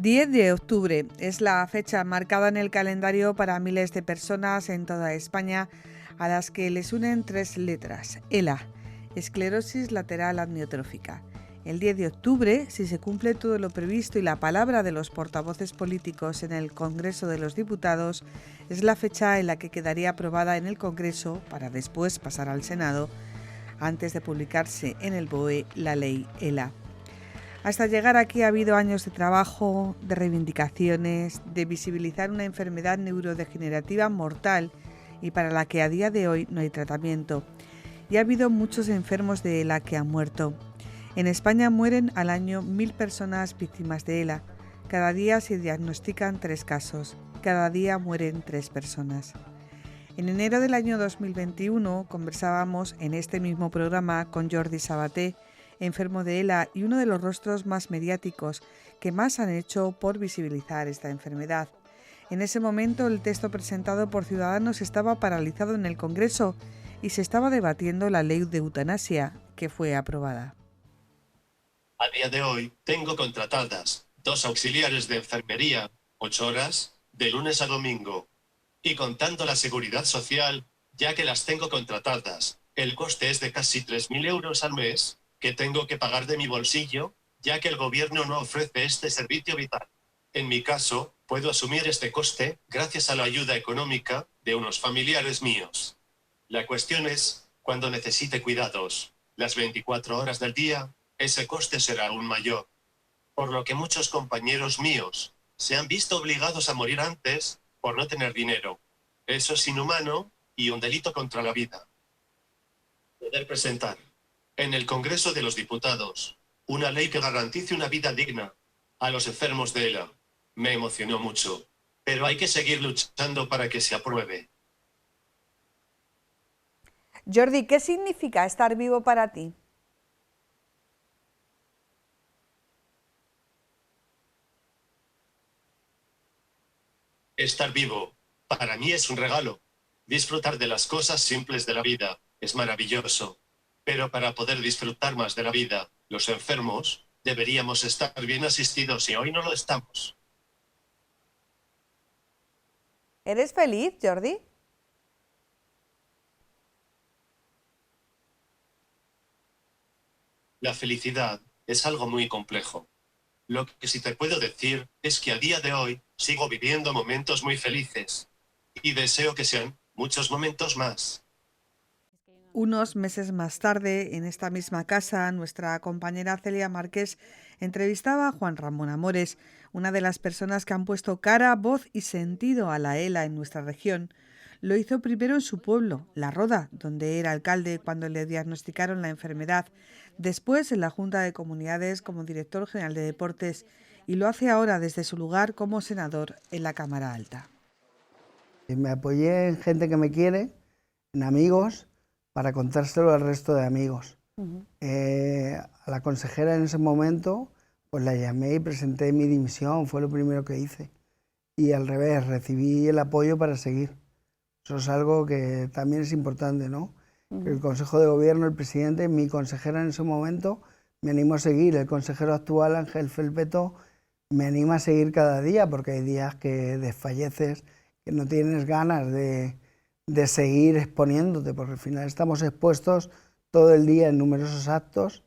10 de octubre es la fecha marcada en el calendario para miles de personas en toda España a las que les unen 3 letras, ELA, esclerosis lateral amniotrófica. El 10 de octubre, si se cumple todo lo previsto y la palabra de los portavoces políticos en el Congreso de los Diputados, es la fecha en la que quedaría aprobada en el Congreso para después pasar al Senado, antes de publicarse en el BOE la ley ELA. Hasta llegar aquí ha habido años de trabajo, de reivindicaciones, de visibilizar una enfermedad neurodegenerativa mortal y para la que a día de hoy no hay tratamiento. Y ha habido muchos enfermos de ELA que han muerto. En España mueren al año 1.000 personas víctimas de ELA. Cada día se diagnostican 3 casos. Cada día mueren 3 personas. En enero del año 2021 conversábamos en este mismo programa con Jordi Sabaté, enfermo de ELA y uno de los rostros más mediáticos que más han hecho por visibilizar esta enfermedad. En ese momento el texto presentado por Ciudadanos estaba paralizado en el Congreso y se estaba debatiendo la ley de eutanasia, que fue aprobada. A día de hoy tengo contratadas 2 auxiliares de enfermería, 8 horas, de lunes a domingo. Y contando la seguridad social, ya que las tengo contratadas, el coste es de casi 3.000 euros al mes, que tengo que pagar de mi bolsillo, ya que el gobierno no ofrece este servicio vital. En mi caso, puedo asumir este coste gracias a la ayuda económica de unos familiares míos. La cuestión es, cuando necesite cuidados, las 24 horas del día, ese coste será aún mayor. Por lo que muchos compañeros míos se han visto obligados a morir antes por no tener dinero. Eso es inhumano y un delito contra la vida. Poder presentar en el Congreso de los Diputados una ley que garantice una vida digna a los enfermos de ELA me emocionó mucho, pero hay que seguir luchando para que se apruebe. Jordi, ¿qué significa estar vivo para ti? Estar vivo, para mí es un regalo. Disfrutar de las cosas simples de la vida es maravilloso. Pero para poder disfrutar más de la vida, los enfermos deberíamos estar bien asistidos y hoy no lo estamos. ¿Eres feliz, Jordi? La felicidad es algo muy complejo. Lo que sí te puedo decir es que a día de hoy sigo viviendo momentos muy felices. Y deseo que sean muchos momentos más. Unos meses más tarde, en esta misma casa, nuestra compañera Celia Márquez entrevistaba a Juan Ramón Amores, una de las personas que han puesto cara, voz y sentido a la ELA en nuestra región. Lo hizo primero en su pueblo, La Roda, donde era alcalde cuando le diagnosticaron la enfermedad, después en la Junta de Comunidades como director general de deportes y lo hace ahora desde su lugar como senador en la Cámara Alta. Me apoyé en gente que me quiere, en amigos, para contárselo al resto de amigos. A la consejera en ese momento, pues la llamé y presenté mi dimisión, fue lo primero que hice. Y al revés, recibí el apoyo para seguir. Eso es algo que también es importante, ¿no? El Consejo de Gobierno, el presidente, mi consejera en ese momento, me animó a seguir. El consejero actual, Ángel Felpeto, me anima a seguir cada día, porque hay días que desfalleces, que no tienes ganas de seguir exponiéndote, porque al final estamos expuestos todo el día en numerosos actos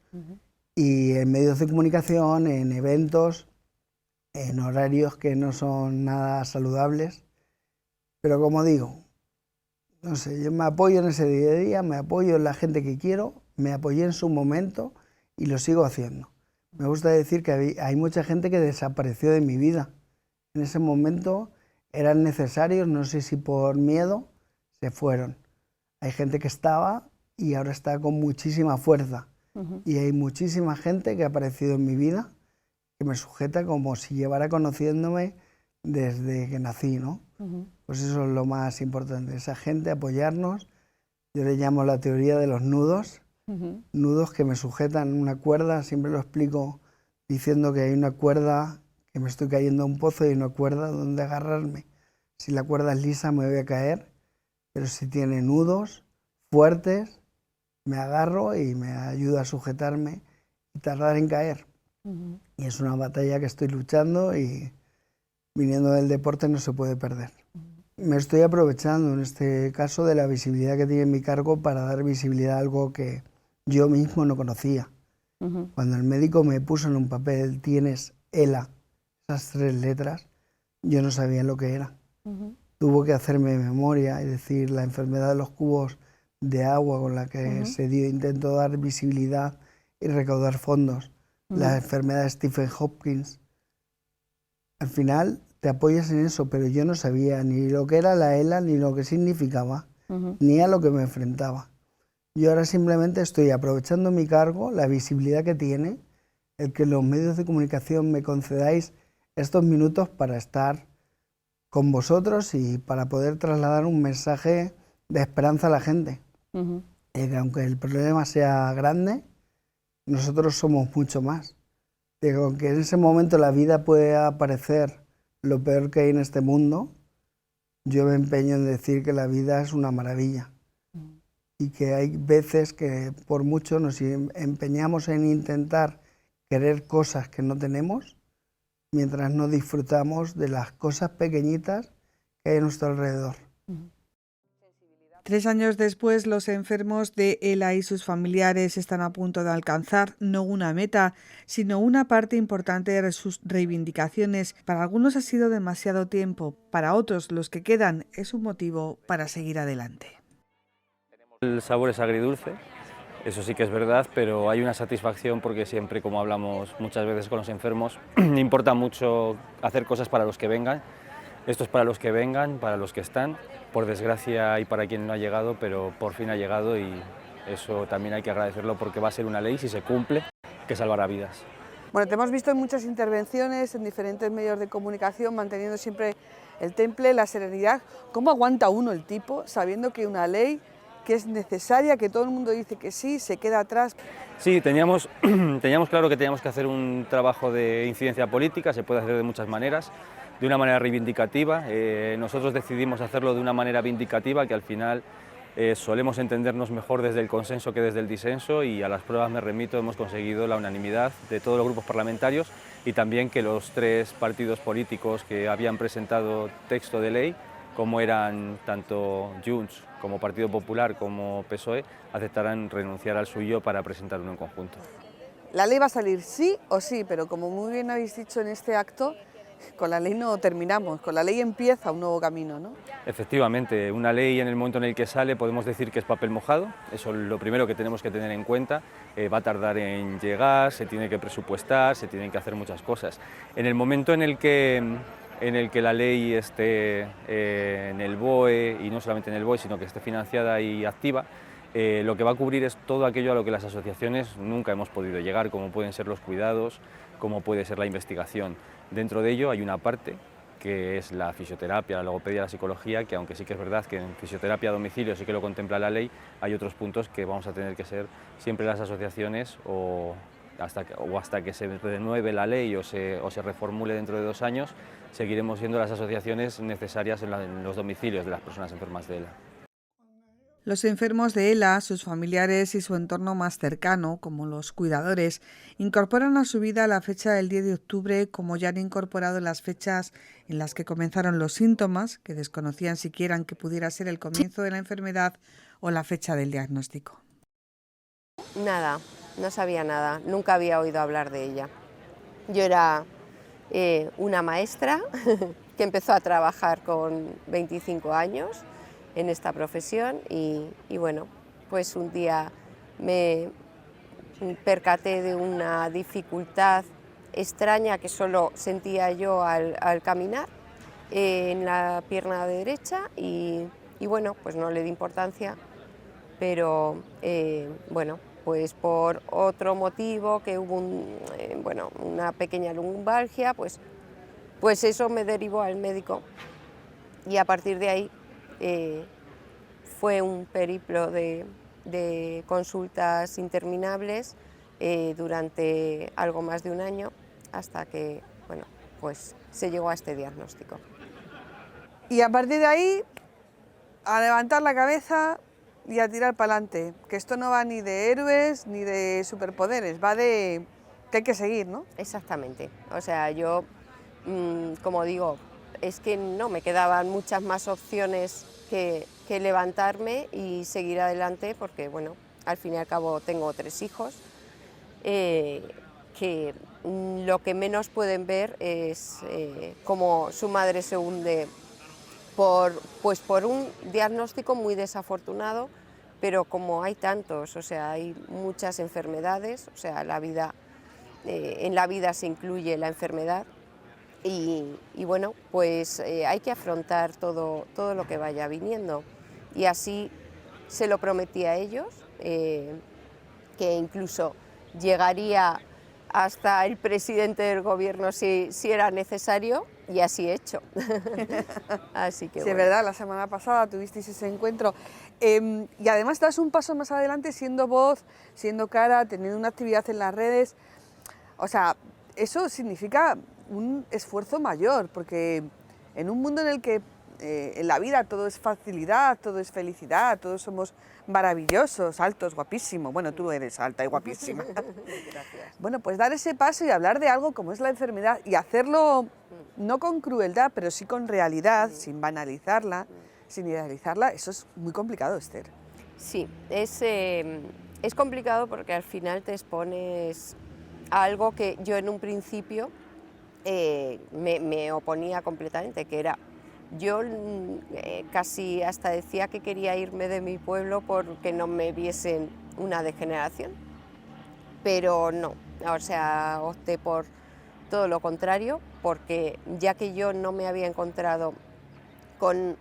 y en medios de comunicación, en eventos, en horarios que no son nada saludables. Pero como digo, no sé, yo me apoyo en ese día a día, me apoyo en la gente que quiero, me apoyé en su momento y lo sigo haciendo. Me gusta decir que hay mucha gente que desapareció de mi vida. En ese momento eran necesarios, no sé si por miedo, se fueron. Hay gente que estaba y ahora está con muchísima fuerza. Y hay muchísima gente que ha aparecido en mi vida, que me sujeta como si llevara conociéndome desde que nací, ¿no? Pues eso es lo más importante, esa gente, apoyarnos. Yo le llamo la teoría de los nudos, nudos que me sujetan una cuerda, siempre lo explico diciendo que hay una cuerda que me estoy cayendo a un pozo y hay una cuerda donde agarrarme. Si la cuerda es lisa me voy a caer, pero si tiene nudos fuertes, me agarro y me ayuda a sujetarme y tardar en caer. Y es una batalla que estoy luchando y viniendo del deporte no se puede perder. Me estoy aprovechando en este caso de la visibilidad que tiene mi cargo para dar visibilidad a algo que yo mismo no conocía. Cuando el médico me puso en un papel, tienes ELA, esas 3 letras, yo no sabía lo que era. Tuvo que hacerme memoria y decir la enfermedad de los cubos de agua con la que se dio intento dar visibilidad y recaudar fondos. La enfermedad de Stephen Hopkins. Al final te apoyas en eso, pero yo no sabía ni lo que era la ELA, ni lo que significaba, ni a lo que me enfrentaba. Yo ahora simplemente estoy aprovechando mi cargo, la visibilidad que tiene, el que los medios de comunicación me concedáis estos minutos para estar con vosotros y para poder trasladar un mensaje de esperanza a la gente. Que aunque el problema sea grande, nosotros somos mucho más. Que aunque en ese momento la vida pueda parecer lo peor que hay en este mundo, yo me empeño en decir que la vida es una maravilla. Y que hay veces que por mucho nos empeñamos en intentar querer cosas que no tenemos, mientras no disfrutamos de las cosas pequeñitas que hay a nuestro alrededor. 3 años después, los enfermos de ELA y sus familiares están a punto de alcanzar no una meta, sino una parte importante de sus reivindicaciones. Para algunos ha sido demasiado tiempo, para otros, los que quedan, es un motivo para seguir adelante. El sabor es agridulce, eso sí que es verdad, pero hay una satisfacción porque siempre, como hablamos muchas veces con los enfermos, importa mucho hacer cosas para los que vengan. Esto es para los que vengan, para los que están, por desgracia y para quien no ha llegado, pero por fin ha llegado y eso también hay que agradecerlo porque va a ser una ley, si se cumple, que salvará vidas. Bueno, te hemos visto en muchas intervenciones, en diferentes medios de comunicación, manteniendo siempre el temple, la serenidad. ¿Cómo aguanta uno el tipo sabiendo que una ley que es necesaria, que todo el mundo dice que sí, se queda atrás? Sí, teníamos claro que teníamos que hacer un trabajo de incidencia política, se puede hacer de muchas maneras, de una manera reivindicativa. Nosotros decidimos hacerlo de una manera vindicativa, que al final solemos entendernos mejor desde el consenso que desde el disenso, y a las pruebas me remito, hemos conseguido la unanimidad de todos los grupos parlamentarios y también que los 3 partidos políticos que habían presentado texto de ley, como eran tanto Junts como Partido Popular como PSOE, aceptaran renunciar al suyo para presentar uno en conjunto. La ley va a salir sí o sí, pero como muy bien habéis dicho en este acto, con la ley no terminamos, con la ley empieza un nuevo camino, ¿no? Efectivamente, una ley en el momento en el que sale podemos decir que es papel mojado, eso es lo primero que tenemos que tener en cuenta, va a tardar en llegar, se tiene que presupuestar, se tienen que hacer muchas cosas. En el momento en el que la ley esté en el BOE, y no solamente en el BOE, sino que esté financiada y activa, lo que va a cubrir es todo aquello a lo que las asociaciones nunca hemos podido llegar, como pueden ser los cuidados, como puede ser la investigación. Dentro de ello hay una parte que es la fisioterapia, la logopedia, la psicología, que aunque sí que es verdad que en fisioterapia a domicilio sí que lo contempla la ley, hay otros puntos que vamos a tener que ser siempre las asociaciones o hasta que se renueve la ley o se reformule dentro de 2 años, seguiremos siendo las asociaciones necesarias en los domicilios de las personas enfermas de ELA. Los enfermos de ELA, sus familiares y su entorno más cercano, como los cuidadores, incorporan a su vida la fecha del 10 de octubre, como ya han incorporado las fechas en las que comenzaron los síntomas, que desconocían siquiera que pudiera ser el comienzo de la enfermedad o la fecha del diagnóstico. Nada, no sabía nada, nunca había oído hablar de ella. Yo era una maestra que empezó a trabajar con 25 años en esta profesión y bueno, pues un día me percaté de una dificultad extraña que solo sentía yo al caminar en la pierna derecha y bueno, pues no le di importancia, pero bueno, pues por otro motivo, que hubo una pequeña lumbalgia, pues eso me derivó al médico y a partir de ahí fue un periplo de consultas interminables durante algo más de un año hasta que bueno, pues se llegó a este diagnóstico. Y a partir de ahí, a levantar la cabeza y a tirar para adelante, que esto no va ni de héroes ni de superpoderes, va de Que hay que seguir, ¿no? Exactamente. O sea, yo, como digo, es que no me quedaban muchas más opciones que levantarme y seguir adelante, porque, bueno, al fin y al cabo tengo 3 hijos, que lo que menos pueden ver es cómo su madre se hunde por un diagnóstico muy desafortunado, pero como hay tantos, o sea, hay muchas enfermedades, o sea, en la vida se incluye la enfermedad y bueno, pues hay que afrontar todo lo que vaya viniendo. Y así se lo prometí a ellos, que incluso llegaría hasta el presidente del gobierno si era necesario, y así he hecho. Así que Sí, bueno. es verdad, la semana pasada tuvisteis ese encuentro. Y además das un paso más adelante siendo voz, siendo cara, teniendo una actividad en las redes. O sea, eso significa un esfuerzo mayor, porque en un mundo en el que en la vida todo es facilidad, todo es felicidad, todos somos maravillosos, altos, guapísimos. Bueno, tú eres alta y guapísima. Gracias. Bueno, pues dar ese paso y hablar de algo como es la enfermedad y hacerlo no con crueldad, pero sí con realidad, sin banalizarla, sin idealizarla, eso es muy complicado, Esther. Sí, es complicado porque al final te expones a algo que yo en un principio me oponía completamente, que era, yo casi hasta decía que quería irme de mi pueblo porque no me viesen una degeneración, pero no, o sea, opté por todo lo contrario, porque ya que yo no me había encontrado con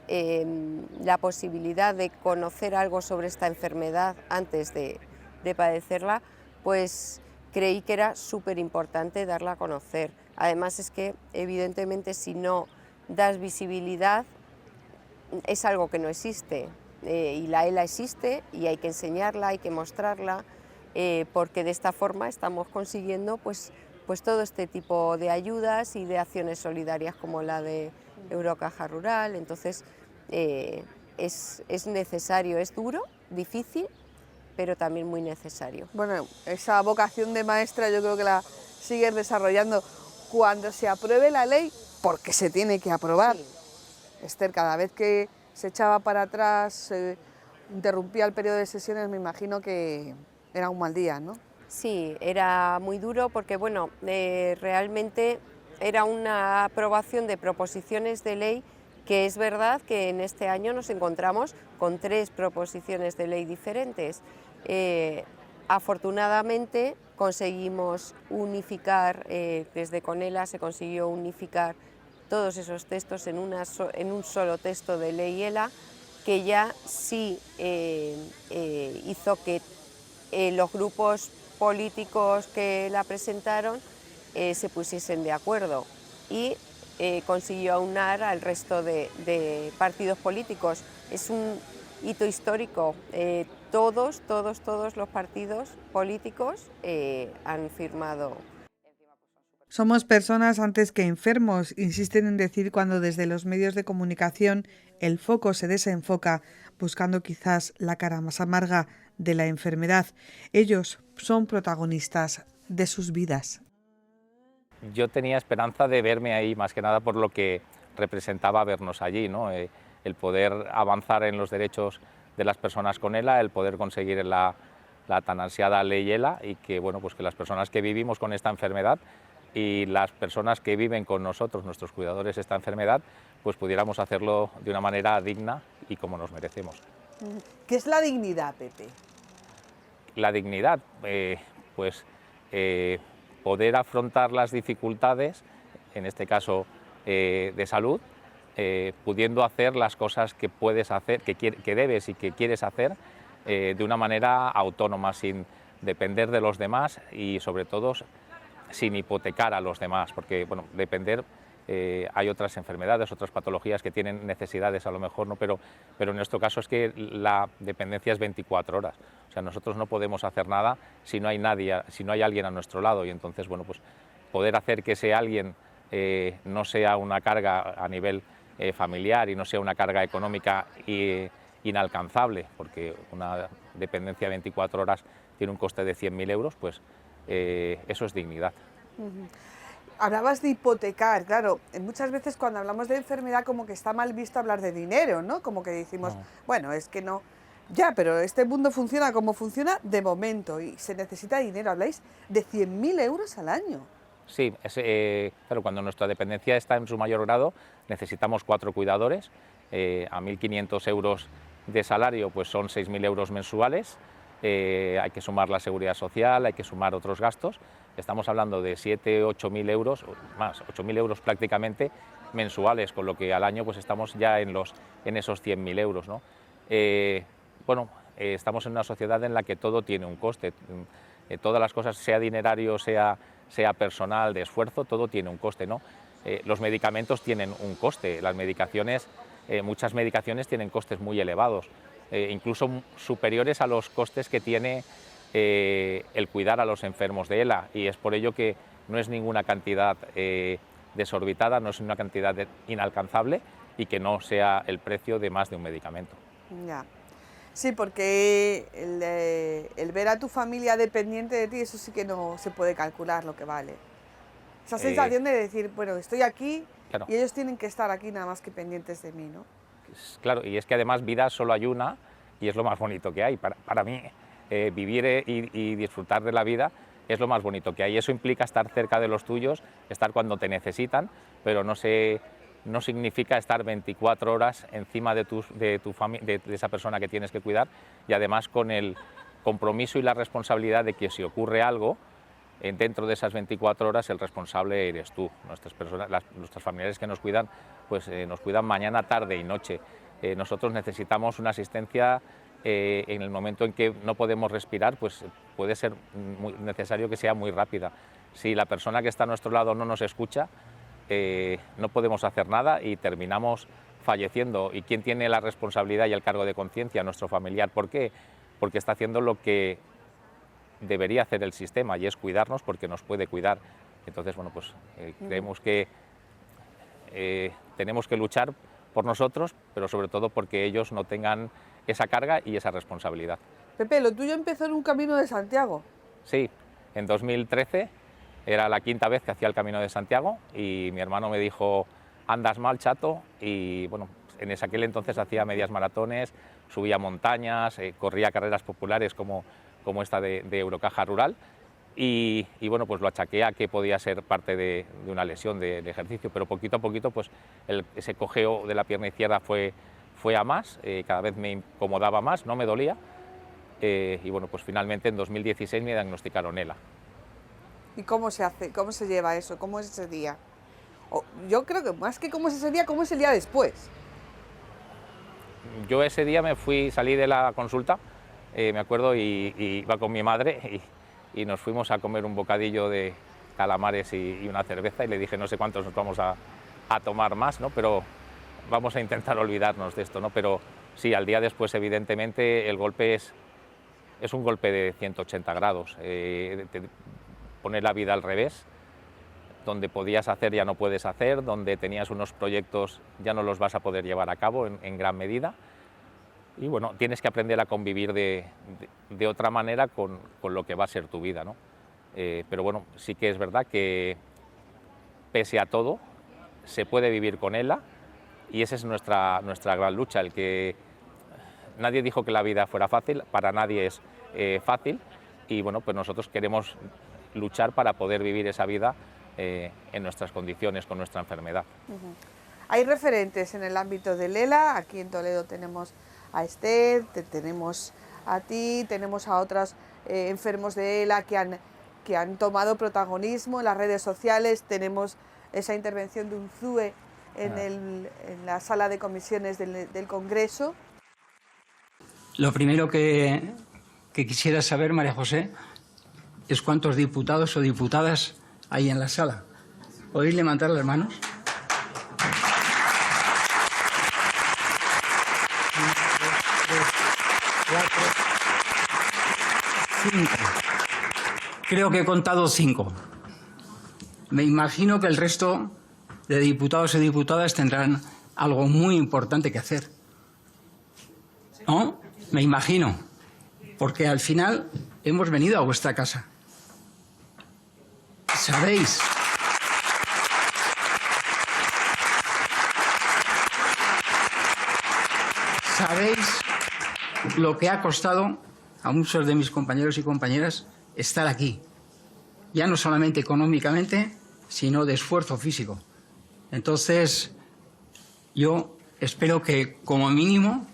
la posibilidad de conocer algo sobre esta enfermedad antes de padecerla, pues creí que era súper importante darla a conocer. Además es que evidentemente si no das visibilidad es algo que no existe, y la ELA existe y hay que enseñarla, hay que mostrarla, porque de esta forma estamos consiguiendo pues todo este tipo de ayudas y de acciones solidarias como la de Eurocaja Rural. Entonces es necesario, es duro, difícil, pero también muy necesario. Bueno, esa vocación de maestra yo creo que la sigues desarrollando cuando se apruebe la ley, porque se tiene que aprobar. Sí. Esther, cada vez que se echaba para atrás, se interrumpía el periodo de sesiones, me imagino que era un mal día, ¿no? Sí, era muy duro porque, bueno, realmente era una aprobación de proposiciones de ley, que es verdad que en este año nos encontramos con 3 proposiciones de ley diferentes. Afortunadamente conseguimos unificar, desde CONELA se consiguió unificar todos esos textos en un solo texto de ley ELA, que ya sí hizo que los grupos políticos que la presentaron se pusiesen de acuerdo y consiguió aunar al resto de partidos políticos. Es un hito histórico. Todos los partidos políticos han firmado. Somos personas antes que enfermos, insisten en decir cuando desde los medios de comunicación el foco se desenfoca, buscando quizás la cara más amarga de la enfermedad. Ellos son protagonistas de sus vidas. Yo tenía esperanza de verme ahí, más que nada por lo que representaba vernos allí, ¿no? El poder avanzar en los derechos de las personas con ELA, el poder conseguir la tan ansiada ley ELA y que, bueno, pues que las personas que vivimos con esta enfermedad y las personas que viven con nosotros, nuestros cuidadores, esta enfermedad, pues pudiéramos hacerlo de una manera digna y como nos merecemos. ¿Qué es la dignidad, Pepe? La dignidad, poder afrontar las dificultades, en este caso de salud, pudiendo hacer las cosas que puedes hacer, que debes y que quieres hacer de una manera autónoma, sin depender de los demás y sobre todo sin hipotecar a los demás, porque bueno, depender, hay otras enfermedades, otras patologías que tienen necesidades a lo mejor, ¿no? Pero en nuestro caso es que la dependencia es 24 horas, o sea, nosotros no podemos hacer nada si no hay nadie, si no hay alguien a nuestro lado, y entonces, bueno, pues poder hacer que ese alguien no sea una carga a nivel familiar y no sea una carga económica inalcanzable, porque una dependencia de 24 horas tiene un coste de 100.000 euros, pues eso es dignidad. Hablabas de hipotecar, claro, muchas veces cuando hablamos de enfermedad como que está mal visto hablar de dinero, ¿no? Como que decimos, bueno, es que no, ya, pero este mundo funciona como funciona de momento y se necesita dinero. Habláis de 100.000 euros al año. Sí, claro, cuando nuestra dependencia está en su mayor grado necesitamos 4 cuidadores, a 1.500 euros de salario pues son 6.000 euros mensuales, hay que sumar la seguridad social, hay que sumar otros gastos. Estamos hablando de 7.000 o 8.000 euros, más 8.000 euros prácticamente mensuales, con lo que al año pues estamos ya en esos 100.000 euros, ¿no? Estamos en una sociedad en la que todo tiene un coste, todas las cosas, sea dinerario, sea personal, de esfuerzo, todo tiene un coste, ¿no? Los medicamentos tienen un coste, las medicaciones, muchas medicaciones tienen costes muy elevados, incluso superiores a los costes que tiene el cuidar a los enfermos de ELA, y es por ello que no es ninguna cantidad desorbitada, no es una cantidad inalcanzable y que no sea el precio de más de un medicamento. Ya. Sí, porque el ver a tu familia dependiente de ti, eso sí que no se puede calcular lo que vale. Esa sensación de decir, bueno, estoy aquí, claro, y ellos tienen que estar aquí nada más que pendientes de mí, ¿no? Claro, y es que además vida solo hay una y es lo más bonito que hay. Para mí, vivir y disfrutar de la vida es lo más bonito que hay. Eso implica estar cerca de los tuyos, estar cuando te necesitan, pero no significa estar 24 horas encima de esa persona que tienes que cuidar, y además con el compromiso y la responsabilidad de que si ocurre algo, dentro de esas 24 horas el responsable eres tú. Nuestros familiares que nos cuidan, pues nos cuidan mañana, tarde y noche. Nosotros necesitamos una asistencia en el momento en que no podemos respirar, pues puede ser muy necesario que sea muy rápida. Si la persona que está a nuestro lado no nos escucha, no podemos hacer nada y terminamos falleciendo. ¿Y quién tiene la responsabilidad y el cargo de conciencia? Nuestro familiar. ¿Por qué? Porque está haciendo lo que debería hacer el sistema, y es cuidarnos porque nos puede cuidar. Entonces, bueno, pues creemos que tenemos que luchar por nosotros, pero sobre todo porque ellos no tengan esa carga y esa responsabilidad. Pepe, lo tuyo empezó en un Camino de Santiago. Sí, en 2013 era la 5ª vez que hacía el Camino de Santiago y mi hermano me dijo, andas mal, chato, y bueno, en aquel entonces hacía medias maratones, subía montañas, corría carreras populares como esta de Eurocaja Rural, y bueno, pues lo achaqué a que podía ser parte de una lesión de ejercicio, pero poquito a poquito pues ese cojeo de la pierna izquierda fue a más, cada vez me incomodaba más, no me dolía, y bueno, pues finalmente en 2016 me diagnosticaron ELA. ¿Y cómo se hace? ¿Cómo se lleva eso? ¿Cómo es ese día? Yo creo que más que cómo es ese día, ¿cómo es el día después? Yo ese día salí de la consulta, me acuerdo, y iba con mi madre y nos fuimos a comer un bocadillo de calamares y una cerveza, y le dije, no sé cuántos nos vamos a tomar más, ¿no? Pero vamos a intentar olvidarnos de esto, ¿no? Pero sí, al día después, evidentemente, el golpe es un golpe de 180 grados, poner la vida al revés, donde podías hacer ya no puedes hacer, donde tenías unos proyectos ya no los vas a poder llevar a cabo en gran medida, y bueno, tienes que aprender a convivir de otra manera con lo que va a ser tu vida, ¿no? Pero bueno, sí que es verdad que pese a todo se puede vivir con ELA, y esa es nuestra gran lucha. El que nadie dijo que la vida fuera fácil, para nadie es fácil, y bueno, pues nosotros queremos luchar para poder vivir esa vida en nuestras condiciones, con nuestra enfermedad. Hay referentes en el ámbito del ELA. Aquí en Toledo tenemos a Esther, tenemos a ti, tenemos a otros enfermos de ELA que han tomado protagonismo en las redes sociales. Tenemos esa intervención de Unzue en la sala de comisiones del Congreso. Lo primero que quisiera saber, María José, es cuántos diputados o diputadas hay en la sala. ¿Podéis levantar las manos? 5. Creo que he contado 5. Me imagino que el resto de diputados y diputadas tendrán algo muy importante que hacer. ¿No? Me imagino. Porque al final hemos venido a vuestra casa. ¿Sabéis? ¿Sabéis lo que ha costado a muchos de mis compañeros y compañeras estar aquí? Ya no solamente económicamente, sino de esfuerzo físico. Entonces, yo espero que, como mínimo,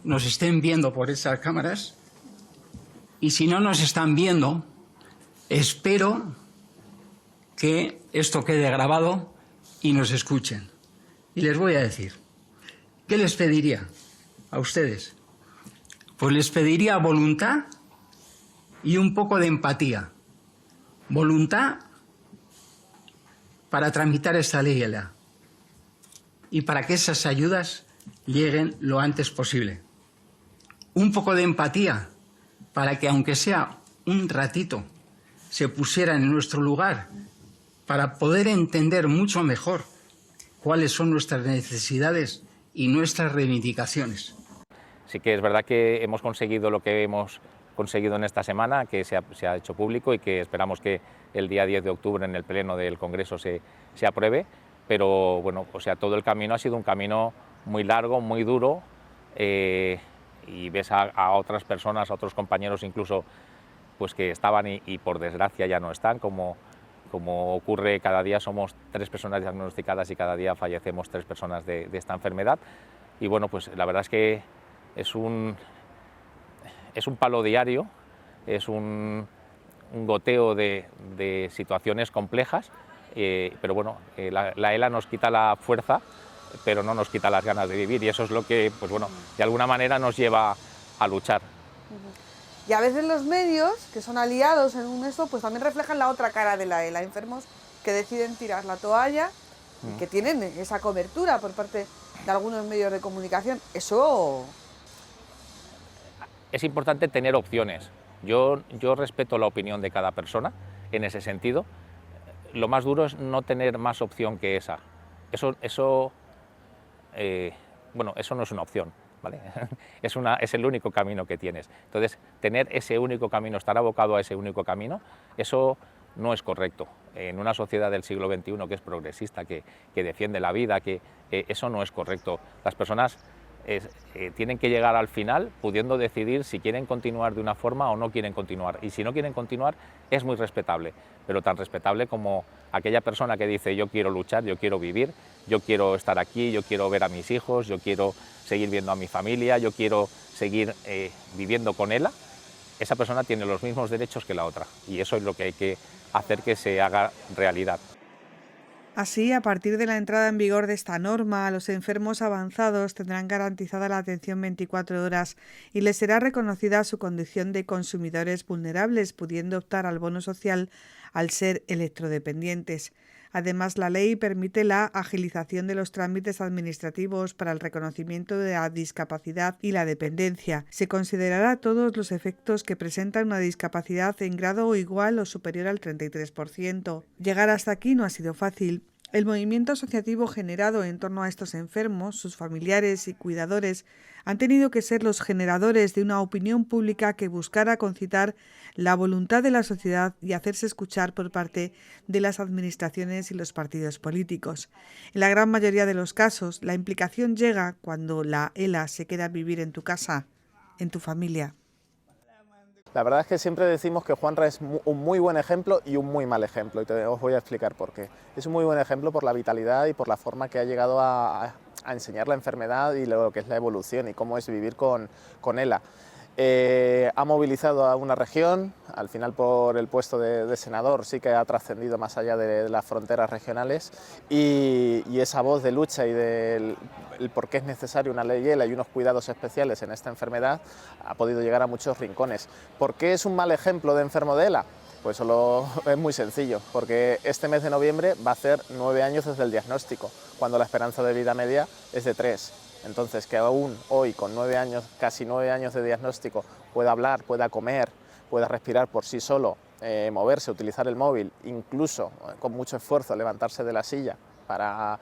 nos estén viendo por esas cámaras, y si no nos están viendo, espero que esto quede grabado y nos escuchen. Y les voy a decir, ¿qué les pediría a ustedes? Pues les pediría voluntad y un poco de empatía. Voluntad para tramitar esta ley ELA y para que esas ayudas lleguen lo antes posible. Un poco de empatía para que, aunque sea un ratito, se pusieran en nuestro lugar para poder entender mucho mejor cuáles son nuestras necesidades y nuestras reivindicaciones. Sí que es verdad que hemos conseguido lo que hemos conseguido en esta semana, que se ha hecho público y que esperamos que el día 10 de octubre en el Pleno del Congreso se apruebe, pero bueno, o sea, todo el camino ha sido un camino muy largo, muy duro, y ves a otras personas, a otros compañeros incluso, pues que estaban y por desgracia ya no están, como ocurre cada día. Somos 3 personas diagnosticadas y cada día fallecemos 3 personas de esta enfermedad, y bueno, pues la verdad es que es un palo diario, es un goteo de situaciones complejas, pero bueno, la ELA nos quita la fuerza, pero no nos quita las ganas de vivir, y eso es lo que, pues bueno, de alguna manera nos lleva a luchar. Y a veces los medios, que son aliados en esto, pues también reflejan la otra cara de la ELA, enfermos que deciden tirar la toalla y que tienen esa cobertura por parte de algunos medios de comunicación. Eso... Es importante tener opciones. Yo respeto la opinión de cada persona en ese sentido. Lo más duro es no tener más opción que esa. Eso no es una opción, ¿vale? Es el único camino que tienes. Entonces, tener ese único camino, estar abocado a ese único camino, eso no es correcto. En una sociedad del siglo XXI que es progresista, que defiende la vida, eso no es correcto. Las personas tienen que llegar al final pudiendo decidir si quieren continuar de una forma o no quieren continuar, y si no quieren continuar es muy respetable, pero tan respetable como aquella persona que dice yo quiero luchar, yo quiero vivir, yo quiero estar aquí, yo quiero ver a mis hijos, yo quiero seguir viendo a mi familia, yo quiero seguir viviendo con ella. Esa persona tiene los mismos derechos que la otra, y eso es lo que hay que hacer que se haga realidad. Así, a partir de la entrada en vigor de esta norma, los enfermos avanzados tendrán garantizada la atención 24 horas y les será reconocida su condición de consumidores vulnerables, pudiendo optar al bono social al ser electrodependientes. Además, la ley permite la agilización de los trámites administrativos para el reconocimiento de la discapacidad y la dependencia. Se considerará todos los efectos que presentan una discapacidad en grado igual o superior al 33%. Llegar hasta aquí no ha sido fácil. El movimiento asociativo generado en torno a estos enfermos, sus familiares y cuidadores, han tenido que ser los generadores de una opinión pública que buscara concitar la voluntad de la sociedad y hacerse escuchar por parte de las administraciones y los partidos políticos. En la gran mayoría de los casos, la implicación llega cuando la ELA se queda a vivir en tu casa, en tu familia. La verdad es que siempre decimos que Juanra es un muy buen ejemplo y un muy mal ejemplo, y os voy a explicar por qué. Es un muy buen ejemplo por la vitalidad y por la forma que ha llegado a enseñar la enfermedad y lo que es la evolución y cómo es vivir con ella. Ha movilizado a una región, al final por el puesto de senador sí que ha trascendido más allá de las fronteras regionales, y esa voz de lucha y del por qué es necesaria una ley ELA y unos cuidados especiales en esta enfermedad ha podido llegar a muchos rincones. ¿Por qué es un mal ejemplo de enfermo de ELA? Pues solo es muy sencillo, porque este mes de noviembre va a hacer 9 años desde el diagnóstico, cuando la esperanza de vida media es de 3. Entonces, que aún hoy, con 9 años, casi 9 años de diagnóstico, pueda hablar, pueda comer, pueda respirar por sí solo, moverse, utilizar el móvil, incluso con mucho esfuerzo levantarse de la silla para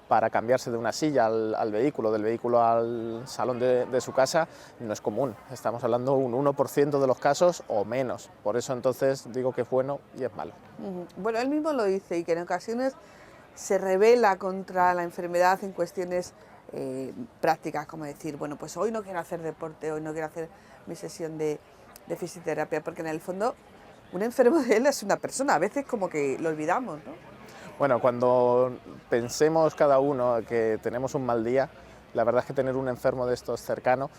para cambiarse de una silla al vehículo, del vehículo al salón de su casa, no es común. Estamos hablando de un 1% de los casos o menos. Por eso entonces digo que es bueno y es malo. Bueno, él mismo lo dice y que en ocasiones se rebela contra la enfermedad en cuestiones prácticas, como decir, bueno, pues hoy no quiero hacer deporte, hoy no quiero hacer mi sesión de fisioterapia, porque en el fondo un enfermo de él es una persona, a veces como que lo olvidamos, ¿no? Bueno, cuando pensemos cada uno que tenemos un mal día, la verdad es que tener un enfermo de estos cercano,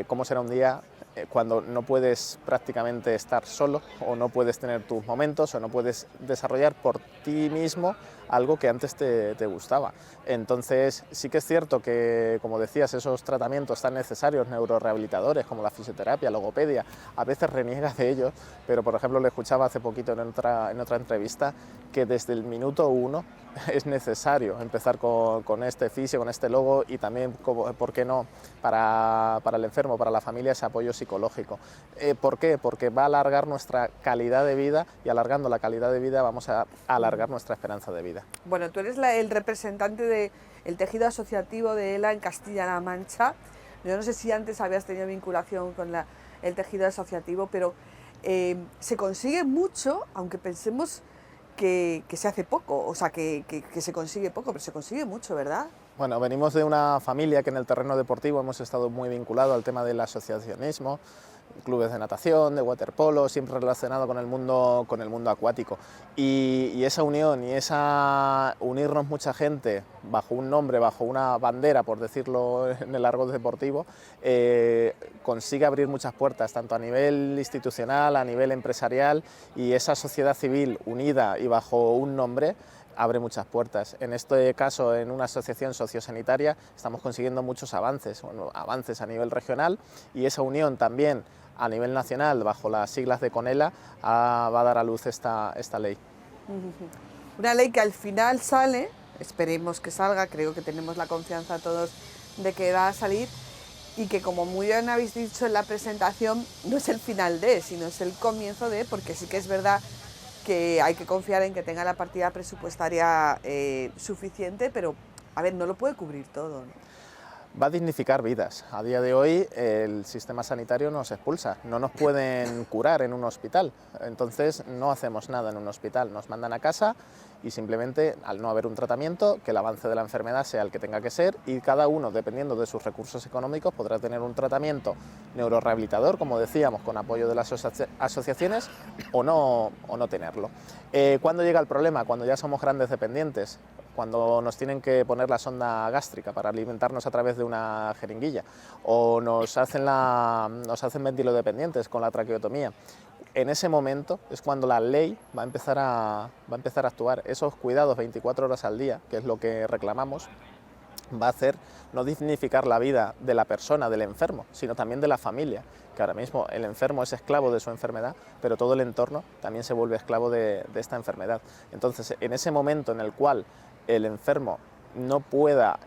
¿cómo será un día cuando no puedes prácticamente estar solo o no puedes tener tus momentos o no puedes desarrollar por ti mismo algo que antes te gustaba? Entonces sí que es cierto que, como decías, esos tratamientos tan necesarios, neurorehabilitadores como la fisioterapia, logopedia, a veces reniegas de ellos, pero por ejemplo le escuchaba hace poquito en otra entrevista que desde el minuto 1 es necesario empezar con este fisio, con este logo y también, ¿por qué no?, para el enfermo, para la familia, ese apoyo psicológico. ¿Por qué? Porque va a alargar nuestra calidad de vida y alargando la calidad de vida vamos a alargar nuestra esperanza de vida. Bueno, tú eres el representante del tejido asociativo de ELA en Castilla-La Mancha. Yo no sé si antes habías tenido vinculación con el tejido asociativo, pero se consigue mucho, aunque pensemos que se hace poco, o sea, que se consigue poco, pero se consigue mucho, ¿verdad? Bueno, venimos de una familia que en el terreno deportivo hemos estado muy vinculados al tema del asociacionismo, clubes de natación, de waterpolo, siempre relacionado con el mundo acuático. Y esa unión y esa unirnos mucha gente bajo un nombre, bajo una bandera, por decirlo en el argot deportivo, consigue abrir muchas puertas, tanto a nivel institucional, a nivel empresarial, y esa sociedad civil unida y bajo un nombre abre muchas puertas. En este caso, en una asociación sociosanitaria, estamos consiguiendo muchos avances, avances a nivel regional, y esa unión también a nivel nacional, bajo las siglas de CONELA, va a dar a luz esta ley. Una ley que al final sale, esperemos que salga, creo que tenemos la confianza todos de que va a salir, y que, como muy bien habéis dicho en la presentación, no es el final de, sino es el comienzo de, porque sí que es verdad que hay que confiar en que tenga la partida presupuestaria suficiente, pero, a ver, no lo puede cubrir todo, ¿no? Va a dignificar vidas. A día de hoy el sistema sanitario nos expulsa, no nos pueden curar en un hospital, entonces no hacemos nada en un hospital, nos mandan a casa y simplemente, al no haber un tratamiento, que el avance de la enfermedad sea el que tenga que ser, y cada uno, dependiendo de sus recursos económicos, podrá tener un tratamiento neurorehabilitador, como decíamos, con apoyo de las asociaciones, o no tenerlo. ¿Cuándo llega el problema? Cuando ya somos grandes dependientes, cuando nos tienen que poner la sonda gástrica para alimentarnos a través de una jeringuilla, o nos hacen ventilodependientes con la traqueotomía. En ese momento es cuando la ley va a empezar a actuar. Esos cuidados 24 horas al día, que es lo que reclamamos, va a hacer no dignificar la vida de la persona, del enfermo, sino también de la familia, que ahora mismo el enfermo es esclavo de su enfermedad, pero todo el entorno también se vuelve esclavo de esta enfermedad. Entonces, en ese momento en el cual el enfermo no pueda,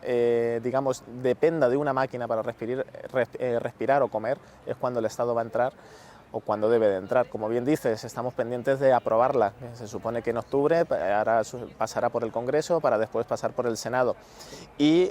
digamos, dependa de una máquina para respirar o comer, es cuando el Estado va a entrar, o cuando debe de entrar. Como bien dices, estamos pendientes de aprobarla. Se supone que en octubre, ahora pasará por el Congreso para después pasar por el Senado. Y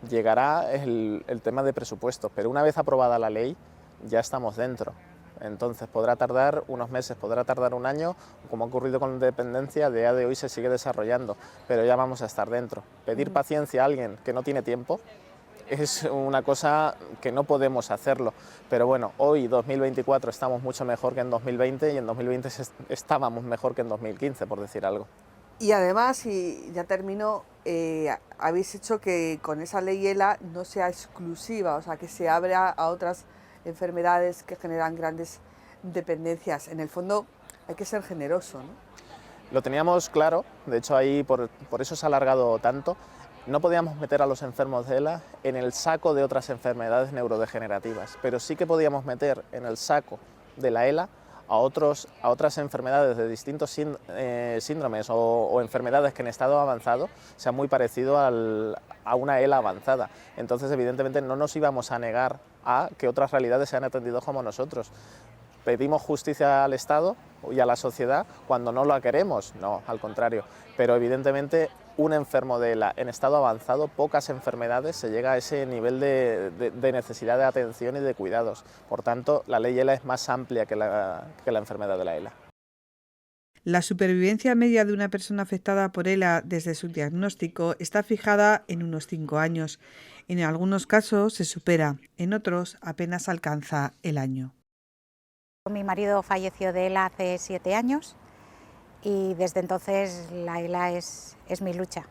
llegará el tema de presupuestos, pero una vez aprobada la ley, ya estamos dentro. Entonces podrá tardar unos meses, podrá tardar un año, como ha ocurrido con la dependencia, a día de hoy se sigue desarrollando, pero ya vamos a estar dentro. Pedir paciencia a alguien que no tiene tiempo es una cosa que no podemos hacerlo, pero bueno, hoy 2024 estamos mucho mejor que en 2020 y en 2020 estábamos mejor que en 2015, por decir algo. Y además, y ya termino, habéis hecho que con esa ley ELA no sea exclusiva, o sea, que se abra a otras enfermedades que generan grandes dependencias. En el fondo hay que ser generoso, ¿no? Lo teníamos claro, de hecho ahí por eso se ha alargado tanto. No podíamos meter a los enfermos de ELA en el saco de otras enfermedades neurodegenerativas, pero sí que podíamos meter en el saco de la ELA a otras enfermedades de distintos síndromes o enfermedades que en estado avanzado sean muy parecido a una ELA avanzada. Entonces, evidentemente, no nos íbamos a negar a que otras realidades sean atendidas como nosotros. ¿Pedimos justicia al Estado y a la sociedad cuando no la queremos? No, al contrario. Pero evidentemente un enfermo de ELA en estado avanzado, pocas enfermedades se llega a ese nivel de necesidad de atención y de cuidados. Por tanto, la ley ELA es más amplia que la enfermedad de la ELA. La supervivencia media de una persona afectada por ELA desde su diagnóstico está fijada en unos 5 años. En algunos casos se supera, en otros apenas alcanza el año. Mi marido falleció de ELA hace 7 años y desde entonces la ELA es mi lucha.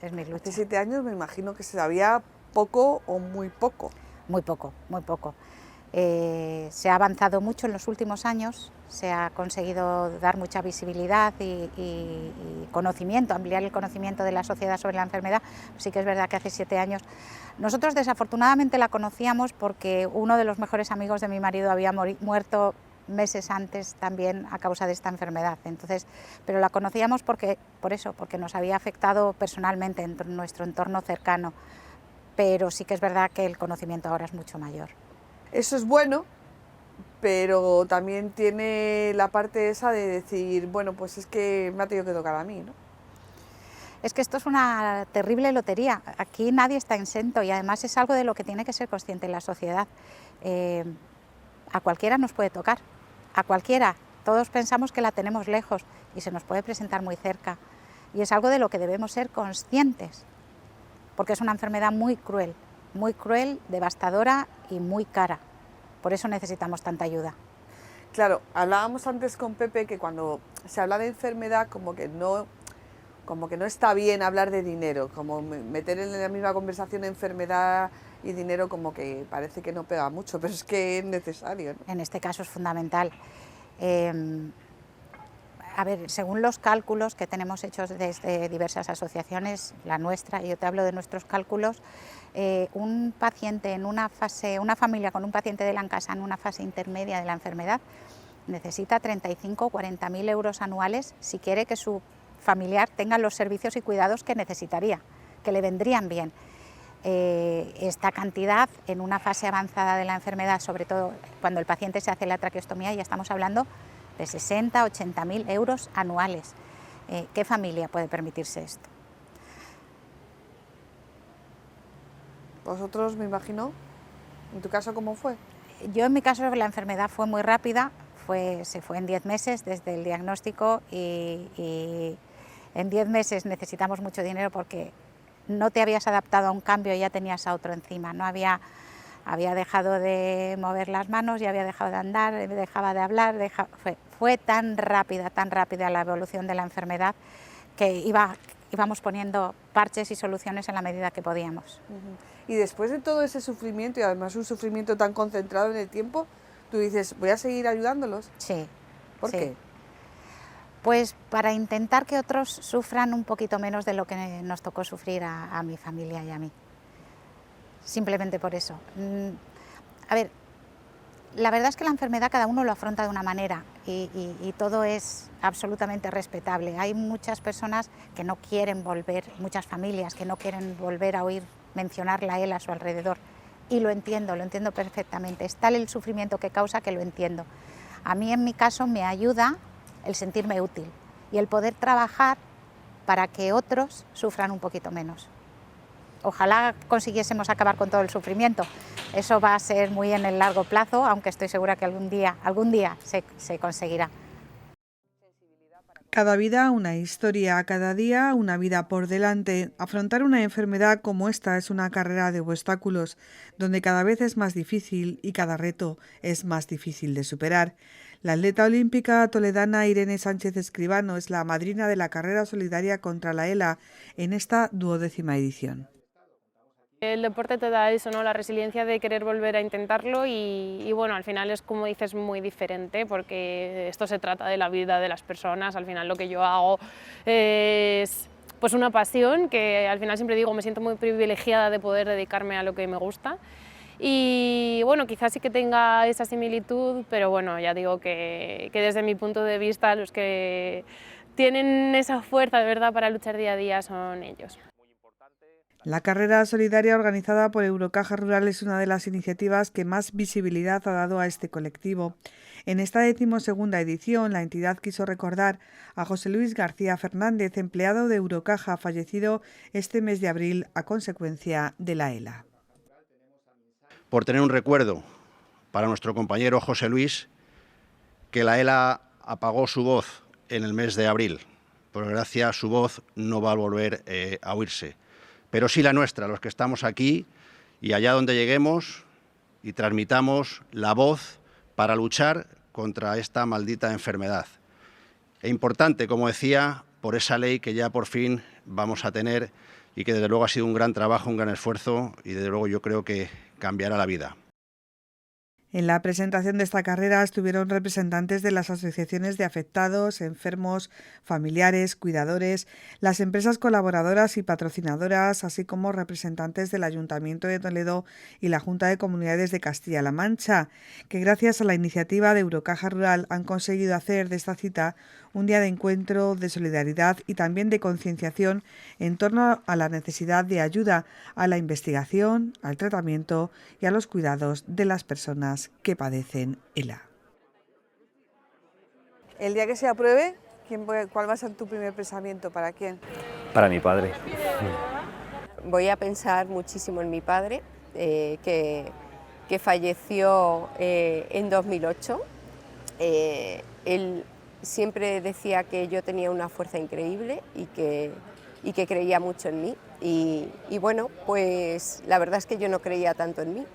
Es mi lucha. Hace 7 años me imagino que se sabía poco o muy poco. Muy poco, muy poco. Se ha avanzado mucho en los últimos años, se ha conseguido dar mucha visibilidad y conocimiento, ampliar el conocimiento de la sociedad sobre la enfermedad. Sí que es verdad que hace 7 años. Nosotros desafortunadamente la conocíamos porque uno de los mejores amigos de mi marido había muerto meses antes también a causa de esta enfermedad. Entonces, pero la conocíamos porque nos había afectado personalmente en nuestro entorno cercano. Pero sí que es verdad que el conocimiento ahora es mucho mayor. Eso es bueno, pero también tiene la parte esa de decir, bueno, pues es que me ha tenido que tocar a mí, ¿no? Es que esto es una terrible lotería. Aquí nadie está exento y además es algo de lo que tiene que ser consciente la sociedad. A cualquiera nos puede tocar, a cualquiera. Todos pensamos que la tenemos lejos y se nos puede presentar muy cerca. Y es algo de lo que debemos ser conscientes, porque es una enfermedad muy cruel, devastadora y muy cara. Por eso necesitamos tanta ayuda. Claro, hablábamos antes con Pepe que cuando se habla de enfermedad como que no está bien hablar de dinero, como meter en la misma conversación enfermedad y dinero como que parece que no pega mucho, pero es que es necesario, ¿no? En este caso es fundamental. A ver, según los cálculos que tenemos hechos desde diversas asociaciones, la nuestra, y yo te hablo de nuestros cálculos, un paciente en una familia con un paciente de Lancasa en una fase intermedia de la enfermedad necesita 35 o 40.000 euros anuales si quiere que su familiar tenga los servicios y cuidados que necesitaría, que le vendrían bien. Esta cantidad en una fase avanzada de la enfermedad, sobre todo cuando el paciente se hace la traqueostomía, ya estamos hablando de 60 o 80.000 euros anuales. ¿Qué familia puede permitirse esto? Vosotros, me imagino, ¿en tu caso cómo fue? Yo en mi caso la enfermedad fue muy rápida, se fue en 10 meses desde el diagnóstico y en 10 meses necesitamos mucho dinero porque no te habías adaptado a un cambio y ya tenías a otro encima, no había dejado de mover las manos, ya había dejado de andar, dejaba de hablar, fue tan rápida la evolución de la enfermedad que íbamos poniendo parches y soluciones en la medida que podíamos. Y después de todo ese sufrimiento, y además un sufrimiento tan concentrado en el tiempo, tú dices, ¿voy a seguir ayudándolos? Sí. ¿Por qué? Pues para intentar que otros sufran un poquito menos de lo que nos tocó sufrir a mi familia y a mí. Simplemente por eso. A ver, la verdad es que la enfermedad cada uno lo afronta de una manera y todo es absolutamente respetable. Hay muchas personas que no quieren volver, muchas familias que no quieren volver a oír mencionar la ELA a su alrededor. Y lo entiendo perfectamente. Es tal el sufrimiento que causa que lo entiendo. A mí en mi caso me ayuda el sentirme útil y el poder trabajar para que otros sufran un poquito menos. Ojalá consiguiésemos acabar con todo el sufrimiento. Eso va a ser muy en el largo plazo, aunque estoy segura que algún día se conseguirá. Cada vida una historia, cada día una vida por delante. Afrontar una enfermedad como esta es una carrera de obstáculos, donde cada vez es más difícil y cada reto es más difícil de superar. La atleta olímpica toledana Irene Sánchez Escribano es la madrina de la carrera solidaria contra la ELA en esta 12ª edición. El deporte te da eso, ¿no? La resiliencia de querer volver a intentarlo y bueno, al final es, como dices, muy diferente porque esto se trata de la vida de las personas. Al final lo que yo hago es pues una pasión que al final siempre digo, me siento muy privilegiada de poder dedicarme a lo que me gusta y bueno, quizás sí que tenga esa similitud, pero bueno, ya digo que desde mi punto de vista los que tienen esa fuerza de verdad para luchar día a día son ellos. La carrera solidaria organizada por Eurocaja Rural es una de las iniciativas que más visibilidad ha dado a este colectivo. En esta 12ª edición, la entidad quiso recordar a José Luis García Fernández, empleado de Eurocaja, fallecido este mes de abril a consecuencia de la ELA. Por tener un recuerdo para nuestro compañero José Luis, que la ELA apagó su voz en el mes de abril. Por desgracia, su voz no va a volver a oírse, pero sí la nuestra, los que estamos aquí y allá donde lleguemos y transmitamos la voz para luchar contra esta maldita enfermedad. Es importante, como decía, por esa ley que ya por fin vamos a tener y que desde luego ha sido un gran trabajo, un gran esfuerzo y desde luego yo creo que cambiará la vida. En la presentación de esta carrera estuvieron representantes de las asociaciones de afectados, enfermos, familiares, cuidadores, las empresas colaboradoras y patrocinadoras, así como representantes del Ayuntamiento de Toledo y la Junta de Comunidades de Castilla-La Mancha, que gracias a la iniciativa de Eurocaja Rural han conseguido hacer de esta cita un día de encuentro, de solidaridad y también de concienciación en torno a la necesidad de ayuda a la investigación, al tratamiento y a los cuidados de las personas que padecen ELA. El día que se apruebe, ¿cuál va a ser tu primer pensamiento? ¿Para quién? Para mi padre. Voy a pensar muchísimo en mi padre, que falleció en 2008. Él siempre decía que yo tenía una fuerza increíble y que creía mucho en mí. Y bueno, pues la verdad es que yo no creía tanto en mí.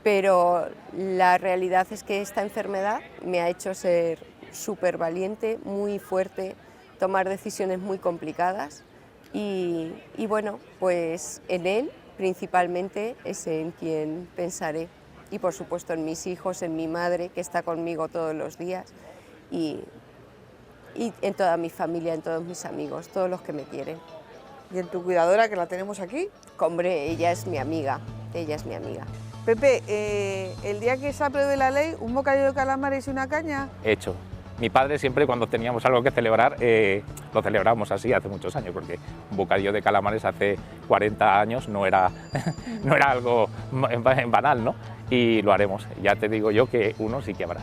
Pero la realidad es que esta enfermedad me ha hecho ser súper valiente, muy fuerte, tomar decisiones muy complicadas y bueno, pues en él principalmente es en quien pensaré y por supuesto en mis hijos, en mi madre que está conmigo todos los días y en toda mi familia, en todos mis amigos, todos los que me quieren. ¿Y en tu cuidadora, que la tenemos aquí? Hombre, ella es mi amiga. Pepe, el día que se apruebe la ley, ¿un bocadillo de calamares y una caña? Hecho. Mi padre siempre cuando teníamos algo que celebrar, lo celebramos así hace muchos años, porque un bocadillo de calamares hace 40 años no era algo banal, ¿no? Y lo haremos. Ya te digo yo que uno sí que habrá.